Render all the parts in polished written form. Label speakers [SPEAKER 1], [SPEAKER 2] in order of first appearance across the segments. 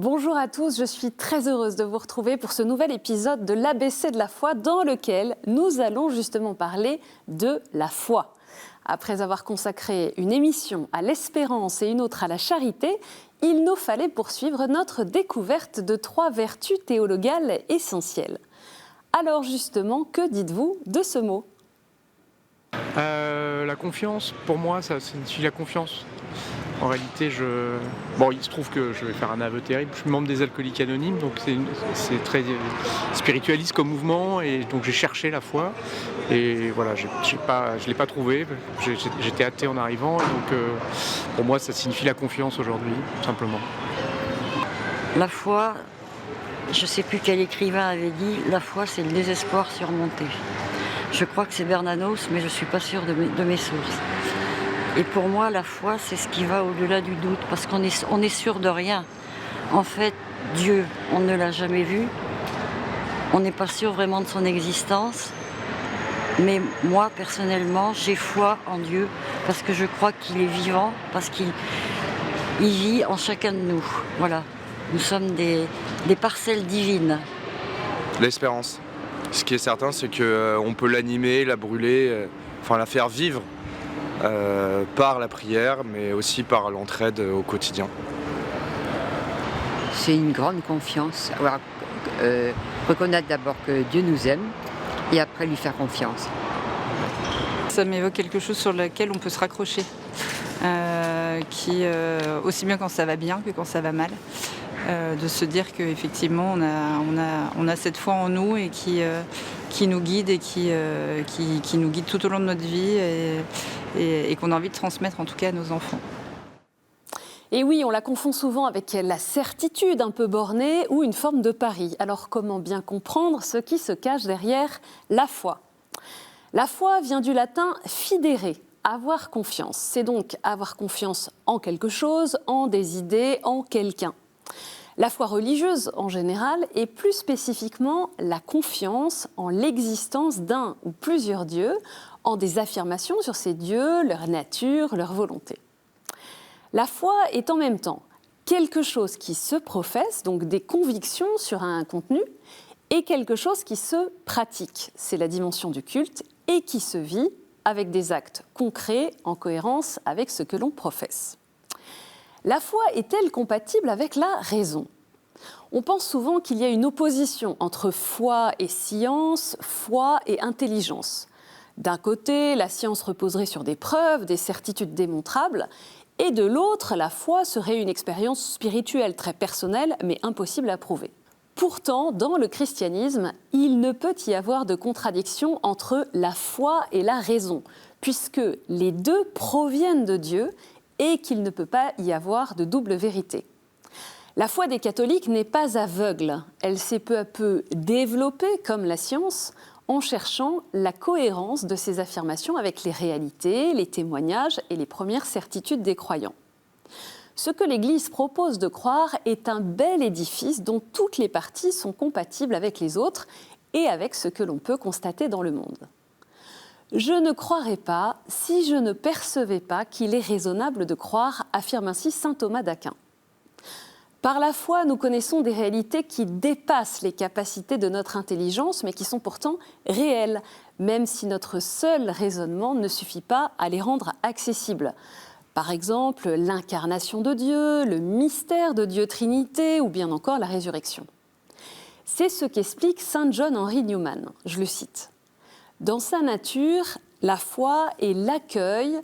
[SPEAKER 1] Bonjour à tous, je suis très heureuse de vous retrouver pour ce nouvel épisode de l'ABC de la foi dans lequel nous allons justement parler de la foi. Après avoir consacré une émission à l'espérance et une autre à la charité, il nous fallait poursuivre notre découverte de 3 vertus théologales essentielles. Alors justement, que dites-vous de ce mot ?
[SPEAKER 2] La confiance, pour moi, ça signifie la confiance. En réalité, il se trouve que je vais faire un aveu terrible. Je suis membre des Alcooliques Anonymes, donc c'est très spiritualiste comme mouvement, et donc j'ai cherché la foi. Et voilà, je l'ai pas trouvé. J'étais athée en arrivant, et donc pour moi, ça signifie la confiance aujourd'hui, tout simplement.
[SPEAKER 3] La foi, je ne sais plus quel écrivain avait dit, la foi c'est le désespoir surmonté. Je crois que c'est Bernanos, mais je ne suis pas sûre de mes sources. Et pour moi, la foi, c'est ce qui va au-delà du doute, parce qu'on est sûr de rien. En fait, Dieu, on ne l'a jamais vu, on n'est pas sûr vraiment de son existence, mais moi, personnellement, j'ai foi en Dieu, parce que je crois qu'il est vivant, parce qu'il vit en chacun de nous. Voilà, nous sommes des parcelles divines.
[SPEAKER 4] L'espérance. Ce qui est certain, c'est qu'on peut l'animer, la brûler, la faire vivre par la prière, mais aussi par l'entraide au quotidien.
[SPEAKER 5] C'est une grande confiance. Reconnaître d'abord que Dieu nous aime et après lui faire confiance.
[SPEAKER 6] Ça m'évoque quelque chose sur lequel on peut se raccrocher, aussi bien quand ça va bien que quand ça va mal. De se dire qu'effectivement on a cette foi en nous et qui nous guide et qui nous guide tout au long de notre vie et qu'on a envie de transmettre en tout cas à nos enfants.
[SPEAKER 1] Et oui, on la confond souvent avec la certitude un peu bornée ou une forme de pari. Alors comment bien comprendre ce qui se cache derrière la foi ? La foi vient du latin fidere, avoir confiance. C'est donc avoir confiance en quelque chose, en des idées, en quelqu'un. La foi religieuse, en général, et plus spécifiquement la confiance en l'existence d'un ou plusieurs dieux, en des affirmations sur ces dieux, leur nature, leur volonté. La foi est en même temps quelque chose qui se professe, donc des convictions sur un contenu, et quelque chose qui se pratique, c'est la dimension du culte, et qui se vit avec des actes concrets en cohérence avec ce que l'on professe. La foi est-elle compatible avec la raison ? On pense souvent qu'il y a une opposition entre foi et science, foi et intelligence. D'un côté, la science reposerait sur des preuves, des certitudes démontrables, et de l'autre, la foi serait une expérience spirituelle très personnelle, mais impossible à prouver. Pourtant, dans le christianisme, il ne peut y avoir de contradiction entre la foi et la raison, puisque les deux proviennent de Dieu et qu'il ne peut pas y avoir de double vérité. La foi des catholiques n'est pas aveugle, elle s'est peu à peu développée comme la science en cherchant la cohérence de ces affirmations avec les réalités, les témoignages et les premières certitudes des croyants. Ce que l'Église propose de croire est un bel édifice dont toutes les parties sont compatibles avec les autres et avec ce que l'on peut constater dans le monde. Je ne croirais pas si je ne percevais pas qu'il est raisonnable de croire, affirme ainsi saint Thomas d'Aquin. Par la foi, nous connaissons des réalités qui dépassent les capacités de notre intelligence, mais qui sont pourtant réelles, même si notre seul raisonnement ne suffit pas à les rendre accessibles. Par exemple, l'incarnation de Dieu, le mystère de Dieu Trinité, ou bien encore la résurrection. C'est ce qu'explique saint John Henry Newman, je le cite. Dans sa nature, la foi est l'accueil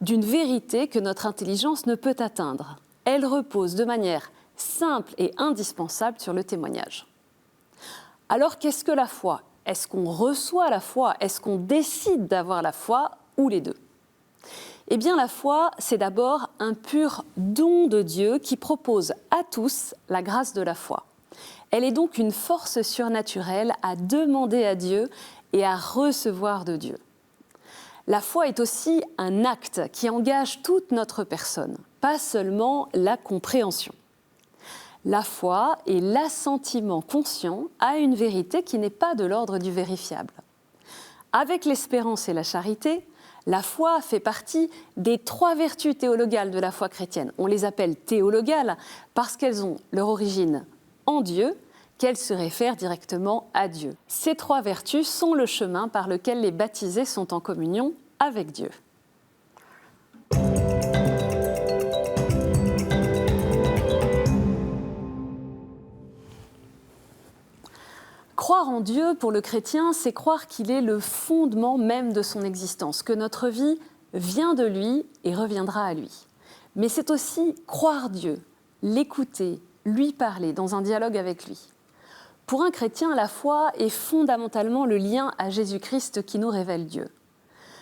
[SPEAKER 1] d'une vérité que notre intelligence ne peut atteindre. Elle repose de manière simple et indispensable sur le témoignage. Alors qu'est-ce que la foi ? Est-ce qu'on reçoit la foi ? Est-ce qu'on décide d'avoir la foi ? Ou les deux ? Eh bien, la foi, c'est d'abord un pur don de Dieu qui propose à tous la grâce de la foi. Elle est donc une force surnaturelle à demander à Dieu et à recevoir de Dieu. La foi est aussi un acte qui engage toute notre personne, pas seulement la compréhension. La foi est l'assentiment conscient à une vérité qui n'est pas de l'ordre du vérifiable. Avec l'espérance et la charité, La foi fait partie des 3 vertus théologales de la foi chrétienne. On les appelle théologales parce qu'elles ont leur origine en Dieu, qu'elles se réfèrent directement à Dieu. Ces 3 vertus sont le chemin par lequel les baptisés sont en communion avec Dieu. Croire en Dieu, pour le chrétien, c'est croire qu'il est le fondement même de son existence, que notre vie vient de lui et reviendra à lui. Mais c'est aussi croire Dieu, l'écouter, lui parler, dans un dialogue avec lui. Pour un chrétien, la foi est fondamentalement le lien à Jésus-Christ qui nous révèle Dieu.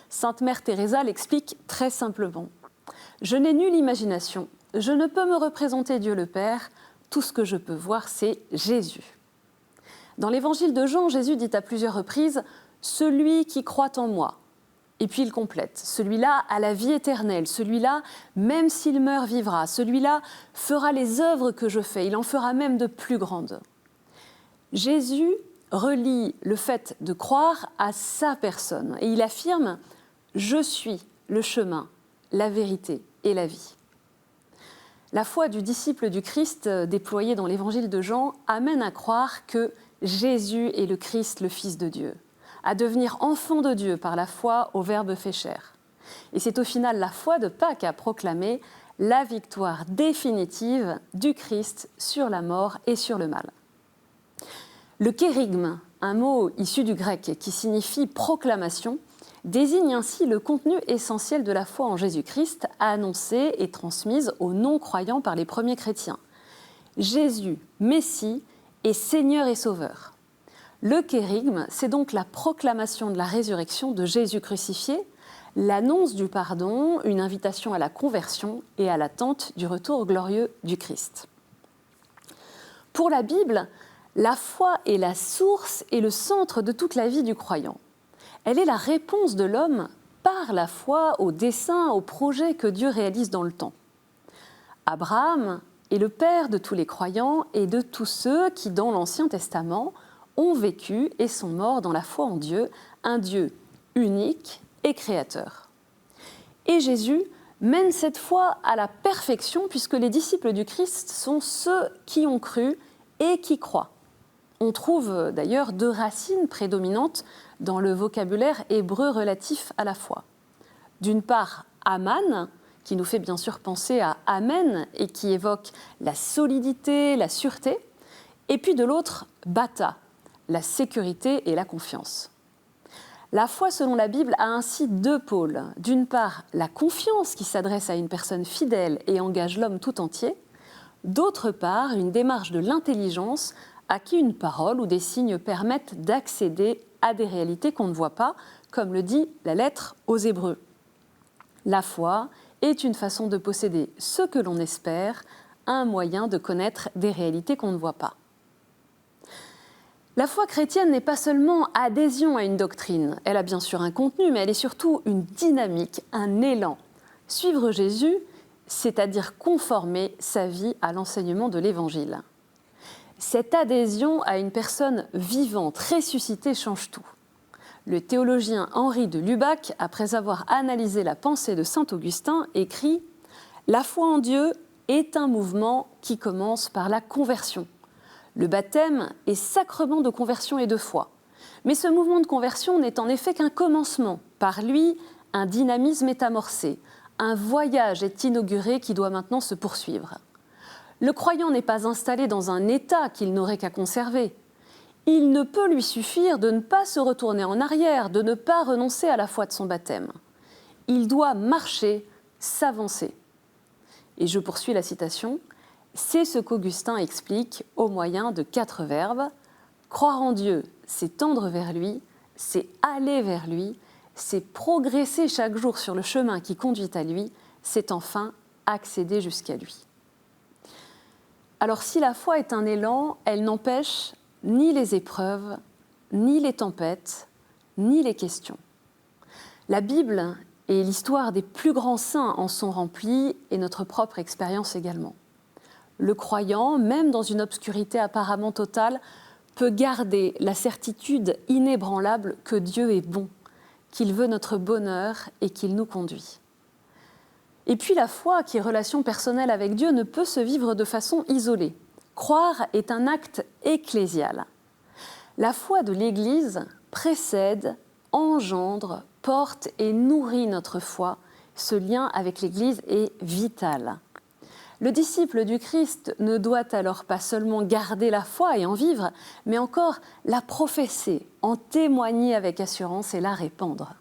[SPEAKER 1] Sainte Mère Teresa l'explique très simplement. « Je n'ai nulle imagination, je ne peux me représenter Dieu le Père, tout ce que je peux voir, c'est Jésus. » Dans l'évangile de Jean, Jésus dit à plusieurs reprises « Celui qui croit en moi ». Et puis il complète « Celui-là a la vie éternelle, celui-là, même s'il meurt, vivra, celui-là fera les œuvres que je fais, il en fera même de plus grandes. » Jésus relie le fait de croire à sa personne et il affirme « Je suis le chemin, la vérité et la vie ». La foi du disciple du Christ déployée dans l'évangile de Jean amène à croire que Jésus est le Christ, le Fils de Dieu, à devenir enfant de Dieu par la foi au Verbe fait chair. Et c'est au final la foi de Pâques à proclamer la victoire définitive du Christ sur la mort et sur le mal. Le kérygme, un mot issu du grec qui signifie proclamation, désigne ainsi le contenu essentiel de la foi en Jésus-Christ annoncée et transmise aux non-croyants par les premiers chrétiens. Jésus, Messie, et Seigneur et Sauveur. Le kérygme, c'est donc la proclamation de la résurrection de Jésus crucifié, l'annonce du pardon, une invitation à la conversion et à l'attente du retour glorieux du Christ. Pour la Bible, la foi est la source et le centre de toute la vie du croyant. Elle est la réponse de l'homme par la foi au dessein, au projet que Dieu réalise dans le temps. Abraham est le père de tous les croyants et de tous ceux qui, dans l'Ancien Testament, ont vécu et sont morts dans la foi en Dieu, un Dieu unique et créateur. Et Jésus mène cette foi à la perfection puisque les disciples du Christ sont ceux qui ont cru et qui croient. On trouve d'ailleurs 2 racines prédominantes dans le vocabulaire hébreu relatif à la foi. D'une part, Aman, qui nous fait bien sûr penser à Amen et qui évoque la solidité, la sûreté, et puis de l'autre, Bata, la sécurité et la confiance. La foi, selon la Bible, a ainsi 2 pôles. D'une part, la confiance qui s'adresse à une personne fidèle et engage l'homme tout entier. D'autre part, une démarche de l'intelligence à qui une parole ou des signes permettent d'accéder à des réalités qu'on ne voit pas, comme le dit la lettre aux Hébreux. La foi est une façon de posséder ce que l'on espère, un moyen de connaître des réalités qu'on ne voit pas. La foi chrétienne n'est pas seulement adhésion à une doctrine, elle a bien sûr un contenu, mais elle est surtout une dynamique, un élan. Suivre Jésus, c'est-à-dire conformer sa vie à l'enseignement de l'Évangile. Cette adhésion à une personne vivante, ressuscitée, change tout. Le théologien Henri de Lubac, après avoir analysé la pensée de saint Augustin, écrit « La foi en Dieu est un mouvement qui commence par la conversion. Le baptême est sacrement de conversion et de foi. Mais ce mouvement de conversion n'est en effet qu'un commencement. Par lui, un dynamisme est amorcé. Un voyage est inauguré qui doit maintenant se poursuivre. Le croyant n'est pas installé dans un état qu'il n'aurait qu'à conserver. Il ne peut lui suffire de ne pas se retourner en arrière, de ne pas renoncer à la foi de son baptême. Il doit marcher, s'avancer. » Et je poursuis la citation. C'est ce qu'Augustin explique au moyen de 4 verbes. Croire en Dieu, c'est tendre vers lui, c'est aller vers lui, c'est progresser chaque jour sur le chemin qui conduit à lui, c'est enfin accéder jusqu'à lui. Alors si la foi est un élan, elle n'empêche ni les épreuves, ni les tempêtes, ni les questions. La Bible et l'histoire des plus grands saints en sont remplies et notre propre expérience également. Le croyant, même dans une obscurité apparemment totale, peut garder la certitude inébranlable que Dieu est bon, qu'il veut notre bonheur et qu'il nous conduit. Et puis la foi, qui est relation personnelle avec Dieu, ne peut se vivre de façon isolée. Croire est un acte ecclésial. La foi de l'Église précède, engendre, porte et nourrit notre foi. Ce lien avec l'Église est vital. Le disciple du Christ ne doit alors pas seulement garder la foi et en vivre, mais encore la professer, en témoigner avec assurance et la répandre.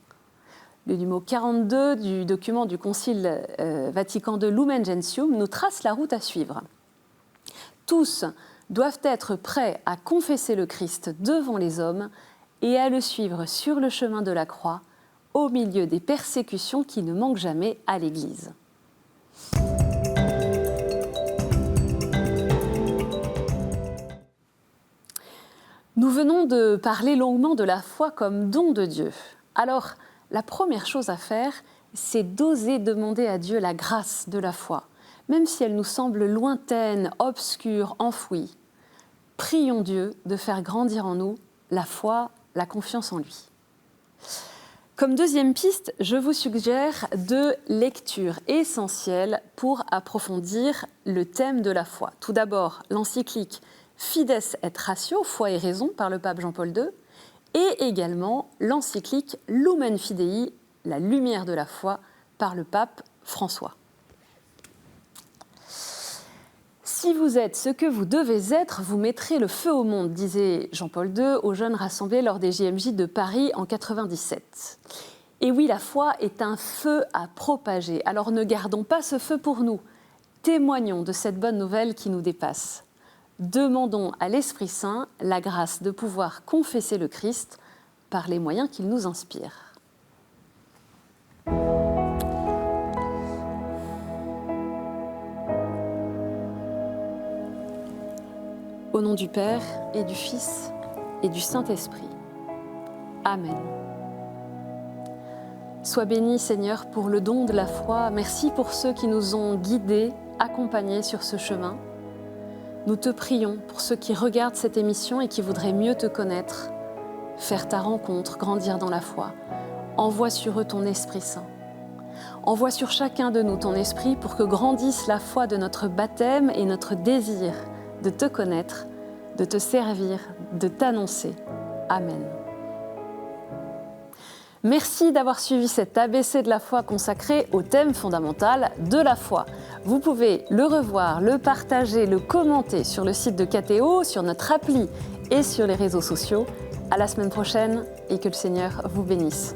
[SPEAKER 1] Le numéro 42 du document du Concile Vatican II Lumen Gentium nous trace la route à suivre. Tous doivent être prêts à confesser le Christ devant les hommes et à le suivre sur le chemin de la croix, au milieu des persécutions qui ne manquent jamais à l'Église. Nous venons de parler longuement de la foi comme don de Dieu. Alors, la première chose à faire, c'est d'oser demander à Dieu la grâce de la foi, même si elle nous semble lointaine, obscure, enfouie. Prions Dieu de faire grandir en nous la foi, la confiance en lui. Comme deuxième piste, je vous suggère 2 lectures essentielles pour approfondir le thème de la foi. Tout d'abord, l'encyclique Fides et Ratio, foi et raison, par le pape Jean-Paul II, et également l'encyclique Lumen Fidei, la lumière de la foi, par le pape François. Si vous êtes ce que vous devez être, vous mettrez le feu au monde, disait Jean-Paul II aux jeunes rassemblés lors des JMJ de Paris en 97. Et oui, la foi est un feu à propager, alors ne gardons pas ce feu pour nous, témoignons de cette bonne nouvelle qui nous dépasse. Demandons à l'Esprit Saint la grâce de pouvoir confesser le Christ par les moyens qu'il nous inspire. Au nom du Père et du Fils et du Saint-Esprit. Amen. Sois béni, Seigneur, pour le don de la foi. Merci pour ceux qui nous ont guidés, accompagnés sur ce chemin. Nous te prions pour ceux qui regardent cette émission et qui voudraient mieux te connaître, faire ta rencontre, grandir dans la foi. Envoie sur eux ton Esprit Saint. Envoie sur chacun de nous ton esprit pour que grandisse la foi de notre baptême et notre désir de te connaître, de te servir, de t'annoncer. Amen. Merci d'avoir suivi cet ABC de la foi consacré au thème fondamental de la foi. Vous pouvez le revoir, le partager, le commenter sur le site de KTO, sur notre appli et sur les réseaux sociaux. À la semaine prochaine et que le Seigneur vous bénisse.